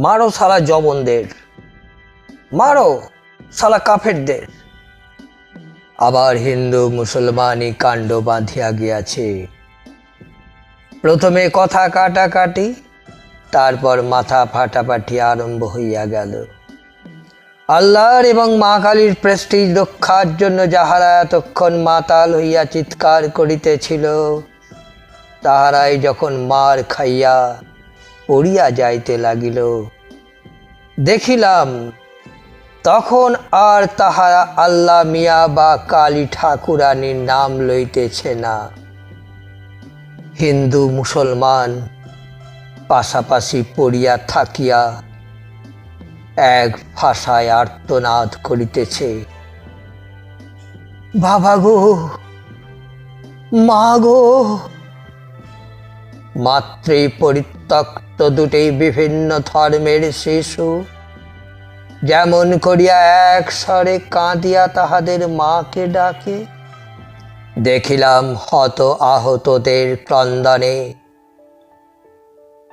মারো সালা জবনদের, মারো সালা কাফেরদের। আবার হিন্দু মুসলমানই কাণ্ড বাঁধিয়া গিয়াছে। প্রথমে কথা কাটাকাটি, তারপর মাথা ফাটাফাটি আরম্ভ হইয়া গেল। আল্লাহর এবং মা কালীর প্রেস্টিজ রক্ষার জন্য যাহারা এতক্ষণ মাতাল হইয়া চিৎকার করিতেছিল, তাহারাই যখন মার খাইয়া পড়িয়া যাইতে লাগিল, দেখিলাম তখন আর তাহারা আল্লাহ মিয়া বা কালী ঠাকুরানীর নাম লইতেছে না। হিন্দু মুসলমান পাশাপাশি পড়িয়া থাকিয়া এক ভাষায় আর্তনাদ করিতেছে, বাবা গো, মা গো। মাতৃ পরিত্যক্ত দুটি বিভিন্ন ধর্মের শিশু যেমন করিয়া এক স্বরে কাঁদিয়া তাহাদের মাকে ডাকে, দেখিলাম হত আহতদের ক্রন্দনে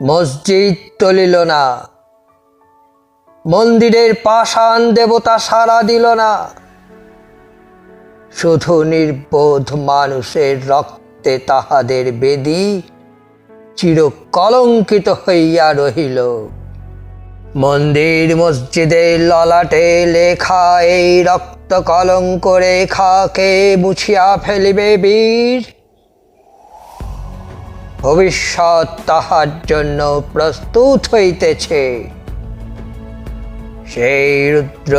মসজিদ টলিল না, মন্দিরের পাষাণ দেবতা সাড়া দিল না, শুধু নির্বোধ মানুষের রক্তে তাহাদের বেদী চিরকলঙ্কিত হইয়া রহিল। মন্দির মসজিদের ললাটে লেখা এই রক্ত কলঙ্ক রেখাকে মুছিয়া ফেলিবে বীর। ভবিষ্যৎ তাহার জন্য প্রস্তুত হইতেছে। সেই রুদ্র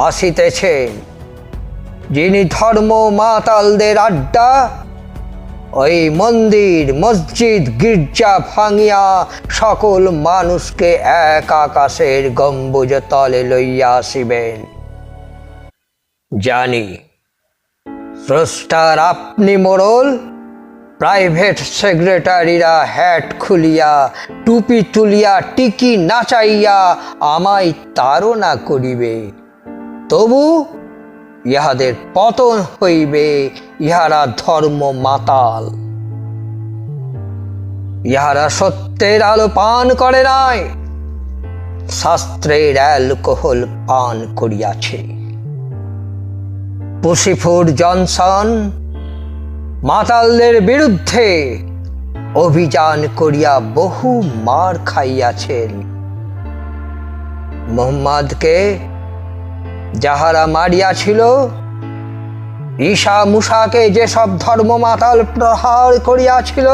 আসিতেছেন, যিনি ধর্ম মাতালদের আড্ডা ওই মন্দির মসজিদ গির্জা ভাঙিয়া সকল মানুষকে এক আকাশের গম্বুজ তলে লইয়া আসিবেন। জানি স্রষ্টার আপনি মোড়ল, প্রাইভেট সেক্রেটারিরা হ্যাট খুলিয়া টুপি তুলিয়া টিকি নাচাইয়া আমায় তাড়না করিবে, তবু ইহাদের পতন হইবে। ইহারা ধর্ম মাতাল, ইহারা সত্যের আলো পান করে নাই, শাস্ত্রের অ্যালকোহল পান করিয়াছে। পুশিফুর জনসন মাতালদের বিরুদ্ধে অভিযান করিয়া বহু মার খাইয়াছেন। মুহাম্মদকে যাহারা মারিয়াছিল, ঈসা মুসাকে যেসব ধর্ম মাতাল প্রহার করিয়াছিল,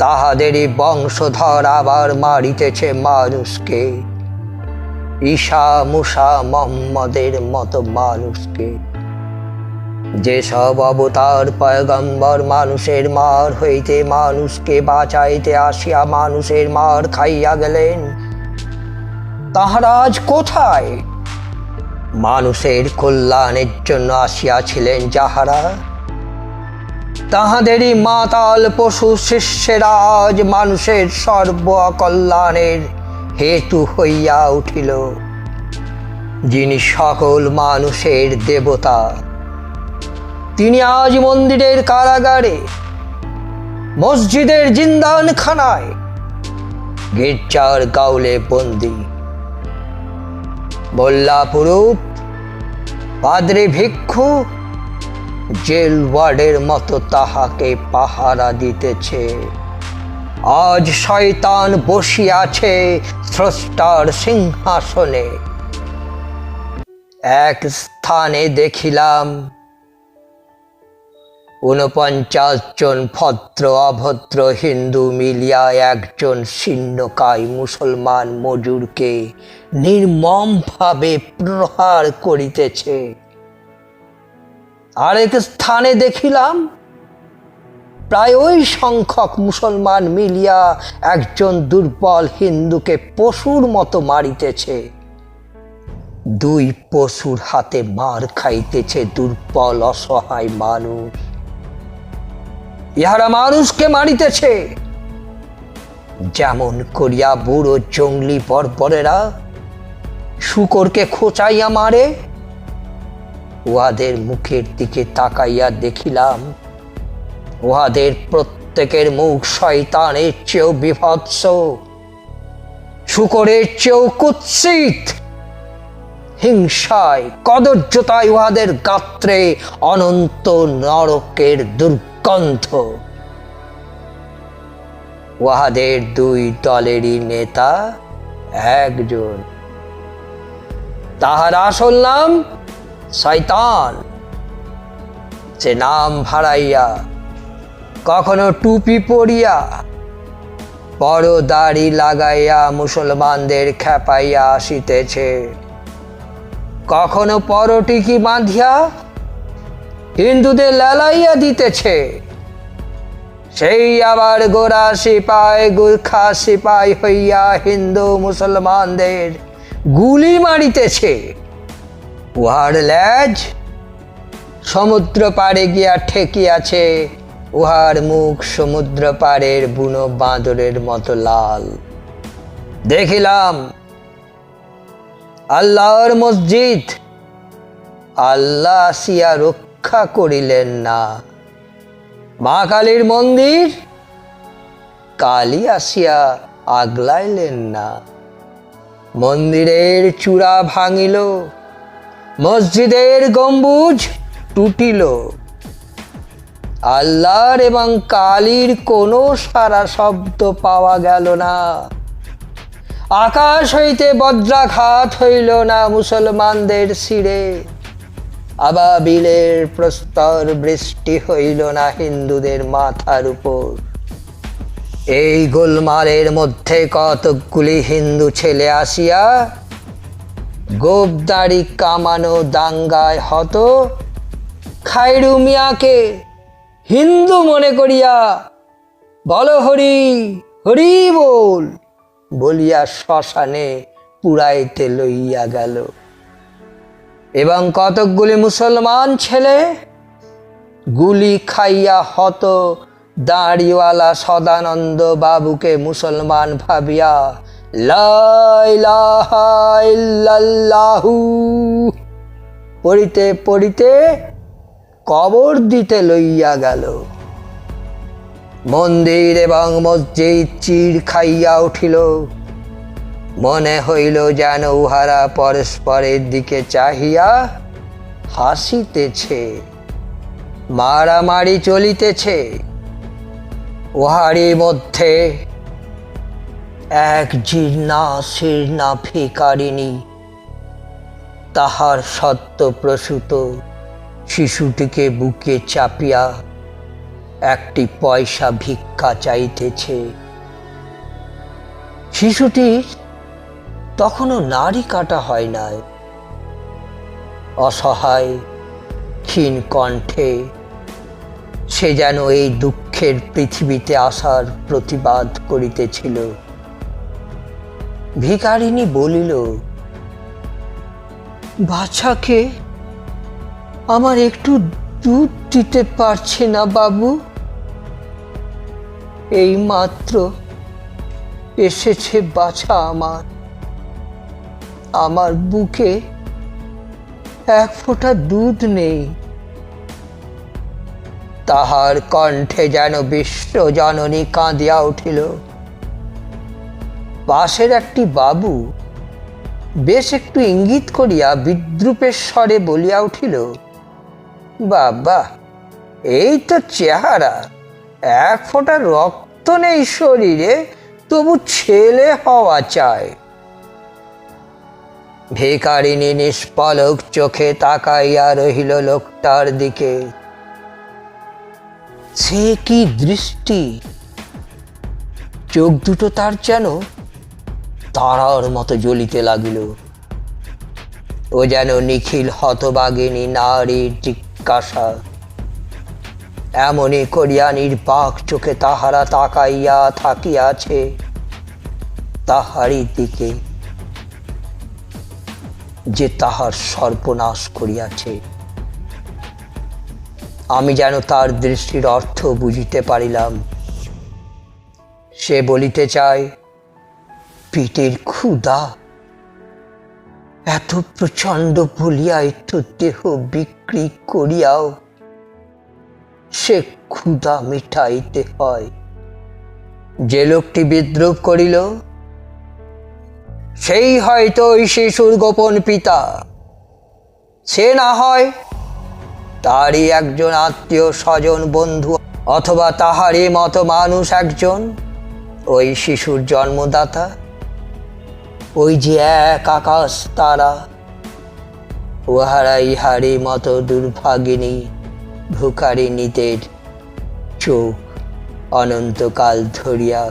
তাহাদেরই বংশধর আবার মারিতেছে মানুষকে, ঈসা মুসা মোহাম্মদের মতো মানুষকে। যেসব অবতার পয়গম্বর মানুষের মার হইতে মানুষকে বাঁচাইতে আসিয়া মানুষের মার খাইয়া গেলেন, তাহারা আজ কোথায়? মানুষের কল্যাণের জন্য আসিয়াছিলেন যাহারা, তাহাদেরই মাতাল পশু শিষ্যেরা আজ মানুষের সর্ব অকল্যাণের হেতু হইয়া উঠিল। যিনি সকল মানুষের দেবতা, তিনি আজ মন্দিরের কারাগারে, মসজিদের জিন্দানখানায়, গির্জার গাউলে বন্দী। মোল্লা পুরুত, পাদ্রী ভিক্ষু জেল ওয়ার্ডের মতো তাহাকে পাহারা দিতেছে। আজ শয়তান বসিয়াছে স্রষ্টার সিংহাসনে। এক স্থানে দেখিলাম ৪৯ জন ভদ্র অভদ্র হিন্দু মিলিয়া একজন শীর্ণকায় মুসলমান মজুরকে নির্মমভাবে প্রহার করিতেছে। আরেক স্থানে দেখিলাম প্রায় ওই সংখ্যক মুসলমান মিলিয়া একজন দুর্বল হিন্দুকে পশুর মতো মারিতেছে। দুই পশুর হাতে মার খাইতেছে দুর্বল অসহায় মানুষ। ইহারা মানুষকে মারিতেছে যেমন করিয়া বুড়ো জঙ্গলি বর্বরেরা শূকরকে খোঁচাইয়া মারে। উহাদের মুখের দিকে তাকাইয়া দেখিলাম উহাদের প্রত্যেকের মুখ শয়তানের চেয়েও বিভৎস। শূকরের চেয়েও কুৎসিত, হিংসায় কদর্যতায় উহাদের গাত্রে অনন্ত নরকের দুর্গন্ধ। উহাদের দুই দলেরই নেতা একজন, তাহার আসল নাম শয়তান। সে নাম হারাইয়া, কখনো টুপি পরিয়া, বড় দাড়ি লাগাইয়া মুসলমানদের খেপাইয়া আসিতেছে, কখনো পরটিকি বাঁধিয়া হিন্দুদের লেলাইয়া দিতেছে। সেই আবার গোরা সিপাই গুর্খা সিপাই হইয়া হিন্দু মুসলমানদের গুলি মারিতেছে। উহার লেজ সমুদ্র পাড়ে গিয়া ঠেকিয়াছে, উহার মুখ সমুদ্র পাড়ের বুনো বাঁদরের মতো লাল। দেখিলাম আল্লাহর মসজিদ, আল্লাহ আসিয়া রক্ষা করিলেন না। মা কালীর মন্দির, কালী আসিয়া আগলাইলেন না। মন্দিরের চূড়া ভাঙিল, মসজিদের গম্বুজ টুটিল, আল্লাহর এবং কালীর কোনো সারা শব্দ পাওয়া গেল না। আকাশ হইতে বজ্রাঘাত হইল না মুসলমানদের শিরে, আবাবিলের প্রস্তর বৃষ্টি হইল না হিন্দুদের মাথার উপর। এই গোলমালের মধ্যে কতকগুলি হিন্দু ছেলে আসিয়া গোপদাড়ি কামানো দাঙ্গায় হত খায়রু মিয়াকে হিন্দু মনে করিয়া বল হরি হরি বল বলিয়া শ্মশানে পুড়াইতে লইয়া গেল। এবং কতকগুলি মুসলমান ছেলে গুলি খাইয়া হত দাড়িওয়ালা সদানন্দ বাবুকে মুসলমান ভাবিয়া লা ইলাহা ইল্লাল্লাহু পড়িতে পড়িতে কবর দিতে লইয়া গেল। মন্দির এবং মসজিদ চির খাইয়া উঠিল। মনে হইল যেন উহারা পরস্পরের দিকে চাহিয়া হাসিতেছে, মারামারি চলিতেছে। উহারই মধ্যে এক জীর্ণা শীর্ণা ভিখারিণী তাহার সদ্য প্রসূত শিশুটিকে বুকে চাপিয়া একটি পয়সা ভিক্ষা চাইতেছে। শিশুটির তখনও নাড়ি কাটা হয় নাই। অসহায় ক্ষীণ কণ্ঠে সে যেন এই দুঃখের পৃথিবীতে আসার প্রতিবাদ করিতেছিল। ভিখারিণী বলিল, বাচ্চাকে আমার একটু দুধ দিতে পারছে না বাবু? এই মাত্র এসেছে বাছা আমার, আমার বুকে এক ফোঁটা দুধ নেই। তাহার কণ্ঠে যেন বিশ্বজননী কাঁদিয়া উঠিল। পাশের একটি বাবু বেশ একটু ইঙ্গিত করিয়া বিদ্রুপের স্বরে বলিয়া উঠিল, বাবা, এই তো চেহারা, এক ফোঁটা রক্ত নেই শরীরে, তবু ছেলে হওয়া চায়। ভিখারিণী নিষ্পলক চোখে তাকাইয়া রহিল লোকটার দিকে। সে কি দৃষ্টি! চোখ দুটো তার যেন তারার মতো জ্বলিতে লাগিল। ও যেন নিখিল হতভাগিনী নারীর জিজ্ঞাসা। এমনি করিয়া নির্বাক চোখে তাহারা তাকাইয়া থাকিয়াছে তাহারই দিকে, যে তাহার সর্বনাশ করিয়াছে। আমি যেন তার দৃষ্টির অর্থ বুঝিতে পারিলাম। সে বলিতে চায়, পেটের ক্ষুধা এত প্রচণ্ড বলিয়া একটু দেহ বিক্রি করিয়াও সে ক্ষুধা মিটাইতে হয়। যে লোকটি বিদ্রুপ করিল সেই হয়তো ওই শিশুর গোপন পিতা। সে না হয় তারই একজন আত্মীয় স্বজন, বন্ধু, অথবা তাহারই মতো মানুষ একজন, ওই শিশুর জন্মদাতা। ওই যে এক আকাশ তারা, উহারা ইহারই মতো দুর্ভাগিনী ভিখারিনীদের চোখ অনন্তকাল ধরিয়া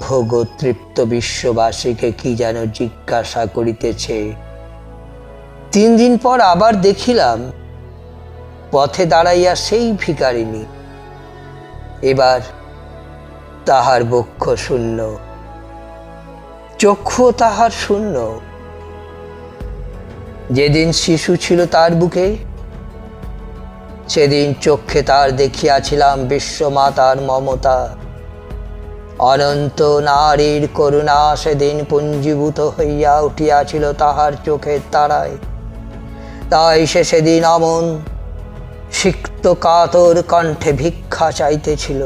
ভোগতৃপ্ত বিশ্ববাসীকে কি যেন জিজ্ঞাসা করিতেছে। 3 দিন পর আবার দেখিলাম পথে দাঁড়াইয়া সেই ভিখারিনী। এবার তাহার বক্ষ শূন্য, চক্ষু তাহার শূন্য। যেদিন শিশু ছিল তার বুকে, সেদিন চক্ষে তার দেখিয়াছিলাম বিশ্বমাতার মমতা। অনন্ত নারীর করুণা সেদিন পুঞ্জীভূত হইয়া উঠিয়াছিল তাহার চোখের তারায়। তাই সে সেদিন অমন সিক্ত কাতর কণ্ঠে ভিক্ষা চাইতেছিল।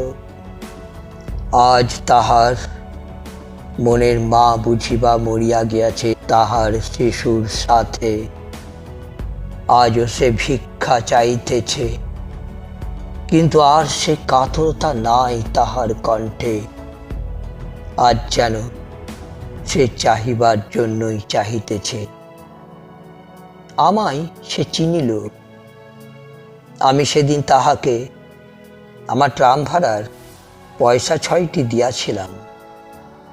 আজ তাহার মনের মা বুঝিবা মরিয়া গিয়াছে তাহার শিশুর সাথে। আজও সে ভিক্ষা চাইতেছে, কিন্তু আর সে কাতরতা নাই তাহার কণ্ঠে। আজ যেন সে চাহিবার জন্যই চাহিতেছে। আমায় সে চিনিল। আমি সেদিন তাহাকে আমার ট্রাম ভাড়ার পয়সা 6টি দিয়াছিলাম।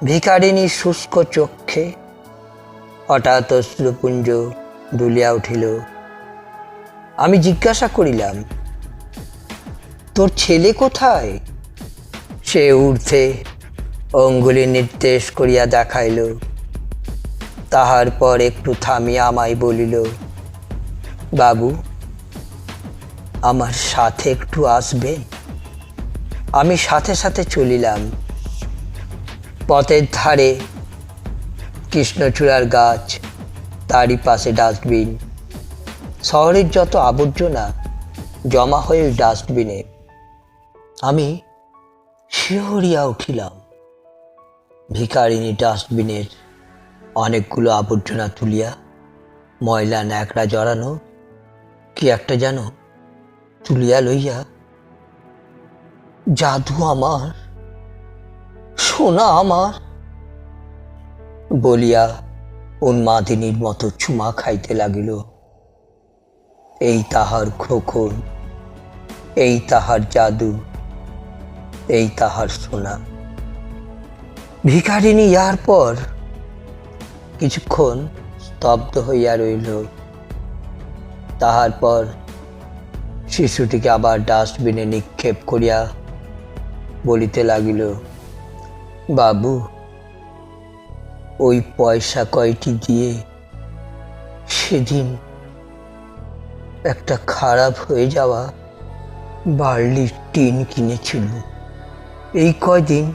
ভিখারিনীর শুষ্ক চক্ষে হঠাৎ অশ্রুপুঞ্জ দুলিয়া উঠিল। আমি জিজ্ঞাসা করিলাম, তোর ছেলে কোথায়? সে ঊর্ধ্বে অঙ্গুলি নির্দেশ করিয়া দেখাইল। তাহার পর একটু থামিয়া আমায় বলিল, বাবু, আমার সাথে একটু আসবে? আমি সাথে সাথে চলিলাম। পথের ধারে কৃষ্ণচূড়ার গাছ, তারই পাশে ডাস্টবিন। শহরের যত আবর্জনা জমা হয়ে ওই ডাস্টবিনে। আমি শিহরিয়া উঠিলাম। ভিখারিনী ডাস্টবিনের অনেকগুলো আবর্জনা তুলিয়া, ময়লা ন্যাকড়া জড়ানো কি একটা যেন তুলিয়া লইয়া, জাদু আমার, সোনা আমার বলিয়া উন্মাদিনীর মতো চুমা খাইতে লাগিল। এই তাহার খোকন, এই তাহার জাদু, এই তাহার সোনা। ভিখারিনী ইহার পর কিছুক্ষণ স্তব্ধ হইয়া রইল। তাহার পর শিশুটিকে আবার ডাস্টবিনে নিক্ষেপ করিয়া বলিতে লাগিল, বাবু, ওই পয়সা কয়টি দিয়ে সেদিন একটা খারাপ হয়ে যাওয়া বার্লির টিন কিনেছিল। এই কয়দিন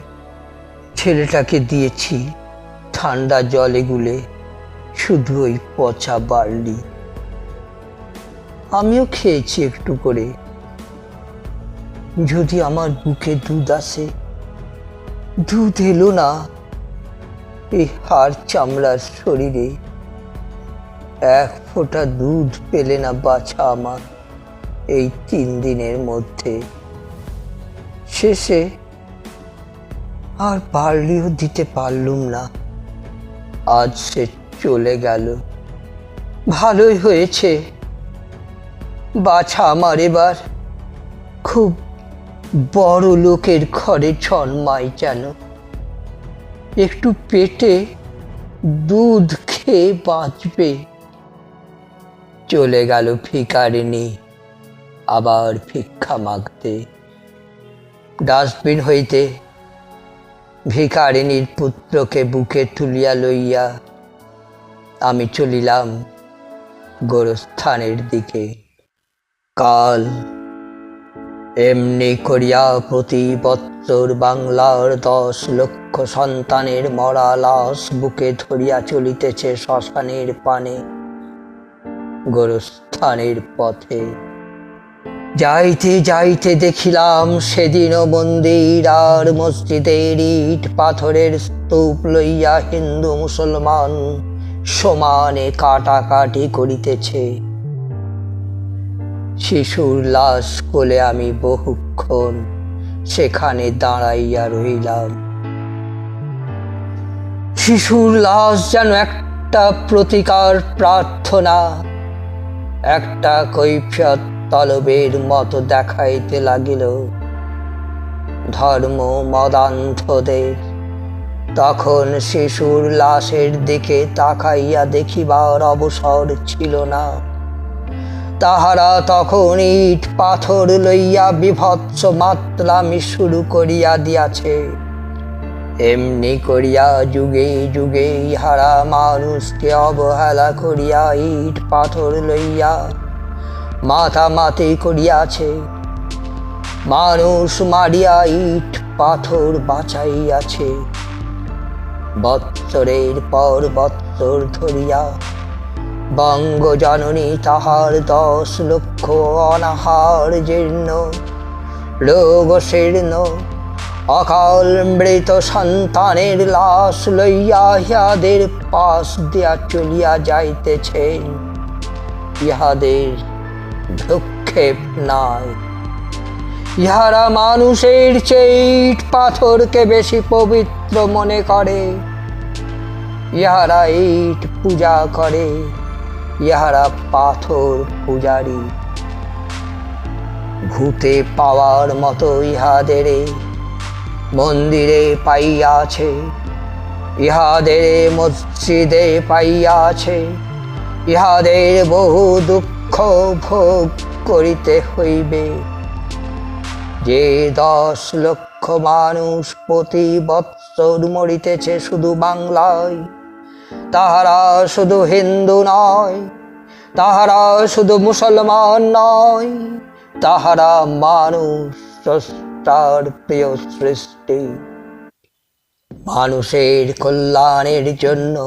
ছেলেটাকে দিয়েছি ঠান্ডা জলে গুলে শুধু ওই পচা বার্লি। আমিও খেয়েছি একটু করে। যদি আমার বুকে দুধ আসে। দুধ এলো না। এই হাড় চামড়ার শরীরে 1 ফোঁটা দুধ পেলে না বাছা আমার এই 3 দিনের মধ্যে। শেষে আর বার্লিও দিতে পারলুম না। আজ সে চলে গেল। ভালোই হয়েছে। বাছা আমার এবার খুব বড় লোকের ঘরে জন্মায় যেন। একটু পেটে দুধ খেয়ে বাঁচবে। চলে গেল ভিখারিনী আবার ভিক্ষা মাগতে। ডাস্টবিন হইতে ভিখারিনীর পুত্রকে বুকে তুলিয়া লইয়া আমি চলিলাম গোরস্থানের দিকে। কাল এমনি করিয়া প্রতি বৎসর বাংলার 10 লক্ষ সন্তানের মরা লাশ বুকে ধরিয়া চলিতেছে শ্মশানের পানে, গোরস্থানের পথে। যাইতে যাইতে দেখিলাম সেদিনও মন্দির আর মসজিদের ইট পাথরের স্তূপ লইয়া হিন্দু মুসলমান সমানে কাটাকাটি করিতেছে। শিশুর লাশ কোলে আমি বহুক্ষণ সেখানে দাঁড়াইয়া রইলাম। শিশুর লাশ যেন একটা প্রতিকার প্রার্থনা, একটা কৈফিয়ত তলবের মতো দেখাইতে লাগিল ধর্ম মদান্ধদের। তখন শিশুর লাশের দিকে তাকাইয়া দেখিবার অবসর ছিল না। তাহারা তখন ইট পাথর লইয়া বিভৎস মাতলামি শুরু করিয়া দিয়াছে। এমনি করিয়া যুগে যুগে ইহারা মানুষকে অবহেলা করিয়া ইট পাথর লইয়া মাতামাতি করিয়াছে। মানুষ মারিয়া ইট পাথর বাঁচাইয়াছে। বৎসরের পর বৎসর ধরিয়া বঙ্গজননী তাহার 10 লক্ষ অনাহার জীর্ণ রোগ শীর্ণ অকাল মৃত সন্তানের লাশ লইয়া ইহাদের পাশ দিয়া চলিয়া যাইতেছেন। ইহাদের ভ্রুক্ষেপ নাই। ইহারা মানুষের চেয়ে ইট পাথরকে বেশি পবিত্র মনে করে। ইহারা ইট পূজা করে, ইহারা পাথর পূজারী। ভূতে পাওয়ার মতো ইহাদের মন্দিরে পাইয়াছে, ইহাদের মসজিদে পাইয়াছে। ইহাদের বহু দুঃখ ভোগ করিতে হইবে। যে 10 লক্ষ মানুষ প্রতি বৎসর মরিতেছে শুধু বাংলায়, তাহারা শুধু হিন্দু নয়, তাহারা শুধু মুসলমান নয়, তাহারা মানুষ, স্রষ্টার প্রিয় সৃষ্টি। মানুষের কল্যাণের জন্য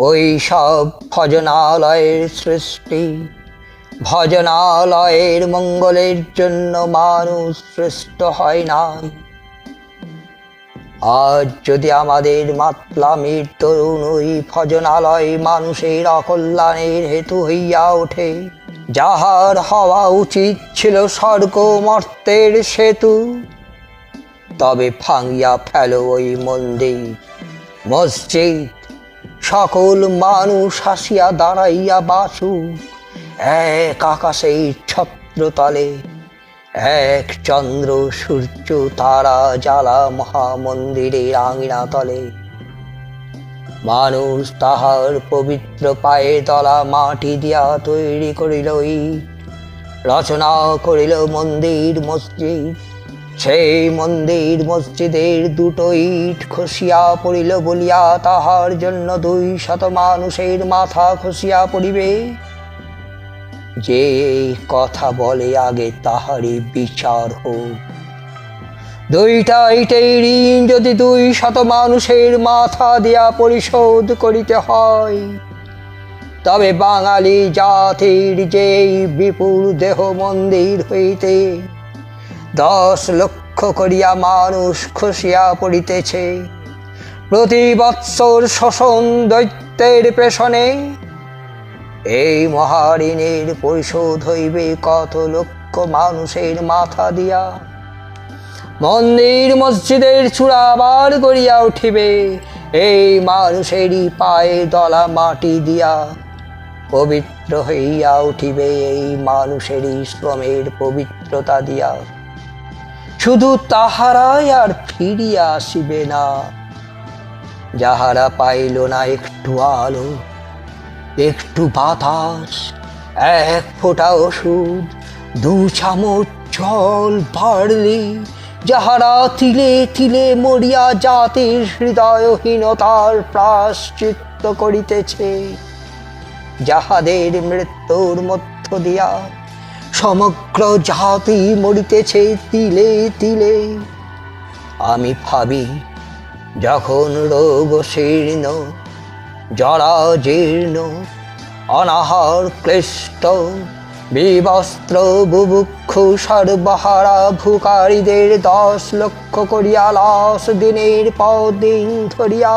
ওই সব ভজনালয়ের সৃষ্টি। ভজনালয়ের মঙ্গলের জন্য মানুষ সৃষ্ট হয় নাই। আজ যদি আমাদের মাতলামির তরুণ ওই ভজনালয় মানুষের অকল্যাণের হেতু হইয়া ওঠে, যাহার হওয়া উচিত ছিল স্বর্গ মর্তের সেতু, তবে ভাঙিয়া ফেলো ওই মন্দির মসজিদ। সকল মানুষ হাসিয়া দাঁড়াইয়া বাসুক এক আকাশের ছত্রতলে, এক চন্দ্র সূর্য তারা জ্বালা মহামন্দিরের আঙিনা তলে। মানুষ তাহার পবিত্র পায়ে তলা মাটি দিয়া তৈরি করিল ইট, রচনা করিল মন্দির মসজিদ। সেই মন্দির মসজিদের 2টো ইট খসিয়া পড়িল বলিয়া তাহার জন্য 200 মানুষের মাথা খসিয়া পড়িবে। যে কথা বলে আগে তাহারই বিচার হোক। 2টা ইটের ঋণ যদি 200 মানুষের মাথা দিয়া পরিশোধ করিতে হয়, তবে বাঙালি জাতির যেই বিপুল দেহ মন্দির হইতে 10 লক্ষ করিয়া মানুষ খসিয়া পড়িতেছে প্রতি বৎসর শোষণ দৈত্যের পেছনে, এই মহাঋণের পরিশোধ হইবে কত লক্ষ মানুষের মাথা দিয়া। মন্দির মসজিদের চূড়া আবার গড়িয়া উঠিবে এই মানুষেরই পায়ে দলা মাটি দিয়া। পবিত্র হইয়া উঠিবে এই মানুষেরই শ্রমের পবিত্রতা দিয়া। শুধু তাহারাই আর ফিরিয়া আসিবে না, যাহারা পাইল না একটু আলো, একটু বাতাস, 1 ফোঁটা ওষুধ, 2 চামচ জল, বার্লি, যাহারা তিলে তিলে মরিয়া জাতির হৃদয়হীনতার প্রায়শ্চিত্ত করিতেছে, যাহাদের মৃত্যুর মধ্য দিয়া সমগ্র জাতি মরিতেছে তিলে তিলে। আমি ভাবি, যখন রোগ শীর্ণ, জরা জীর্ণ, অনাহার ক্লিষ্ট, বিবস্ত্র বুভুক্ষু সর্বহারা ভুকারীদের 10 লক্ষ করিয়া লাশ দিনের পর দিন ধরিয়া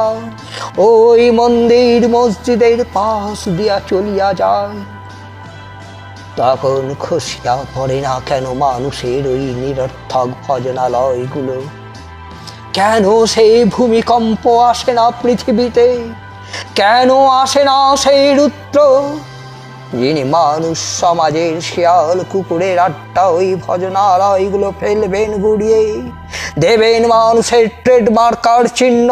ওই মন্দির মসজিদের পাশ দিয়া চলিয়া যায়। তখন খসিয়া পড়ে না কেন মানুষের ওই নিরর্থক ভজনালয়গুলো? কেন সেই ভূমিকম্প আসে না পৃথিবীতে? কেন আসে না সেই রুদ্র, যিনি মানুষ সমাজের শিয়াল কুকুরের আড্ডা ওই ভজনালয়গুলো ফেলবেন গুড়িয়ে, দেবেন মানুষের ট্রেডমার্কার চিহ্ন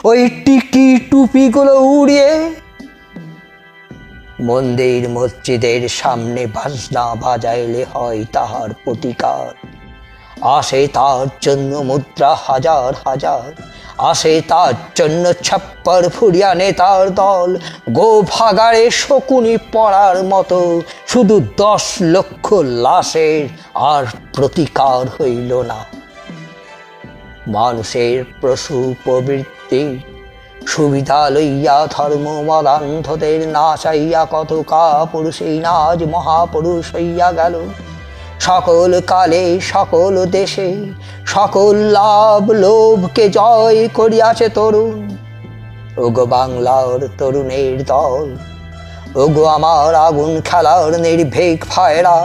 ওই টিকি টুপিগুলো উড়িয়ে? মন্দির মসজিদের সামনে বাজনা বাজাইলে হয় তাহার প্রতিকার, আসে তার জন্য মুদ্রা হাজার হাজার, আসে তার জন্য ছাপ্পার ফুরিয়া নেতার দল, গো ভাগাড়ে শকুনি পড়ার মতো শুধু 10 লক্ষ লাশের আর প্রতিকার হইল না। মানুষের পশু প্রবৃত্তি সুবিধা লইয়া ধর্মমদান্ধদের না চাইয়া কত কাপুরুষই না আজ মহাপুরুষ হইয়া গেল। সকল কালে সকল দেশে সকল লাভ লোভকে জয় করিয়াছে তরুণ। ওগো বাংলার তরুণের দল, ওগো আমার আগুন খেলার নির্ভীক ভাইরা,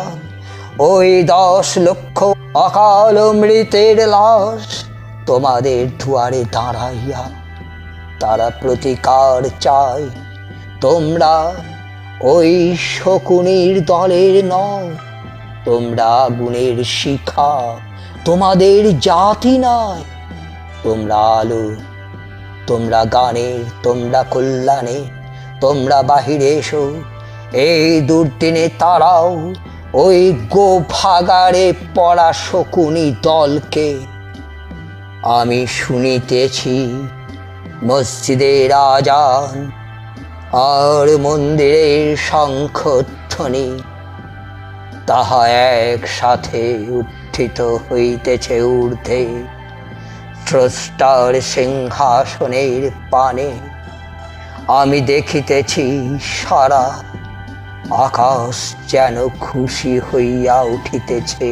ওই 10 লক্ষ অকাল মৃতের লাশ তোমাদের দুয়ারে দাঁড়াইয়া তারা প্রতিকার চায়। তোমরা ওই শকুনির দলের নও, তোমরা আগুনের শিখা, তোমাদের জাতি নয়। তোমরা আলো, তোমরা গানের, তোমরা কল্যাণে, তোমরা বাহিরে এসো। এই দুর্দিনে তারাও ওই গো ভাগাড়ে পড়া শকুনি দলকে। আমি শুনিতেছি মসজিদের আজান আর মন্দিরের শঙ্খধ্বনি, তাহা একসাথে উত্থিত হইতেছে ঊর্ধ্বে স্রষ্টার সিংহাসনের পানে। আমি দেখিতেছি সারা আকাশ যেন খুশি হইয়া উঠিতেছে।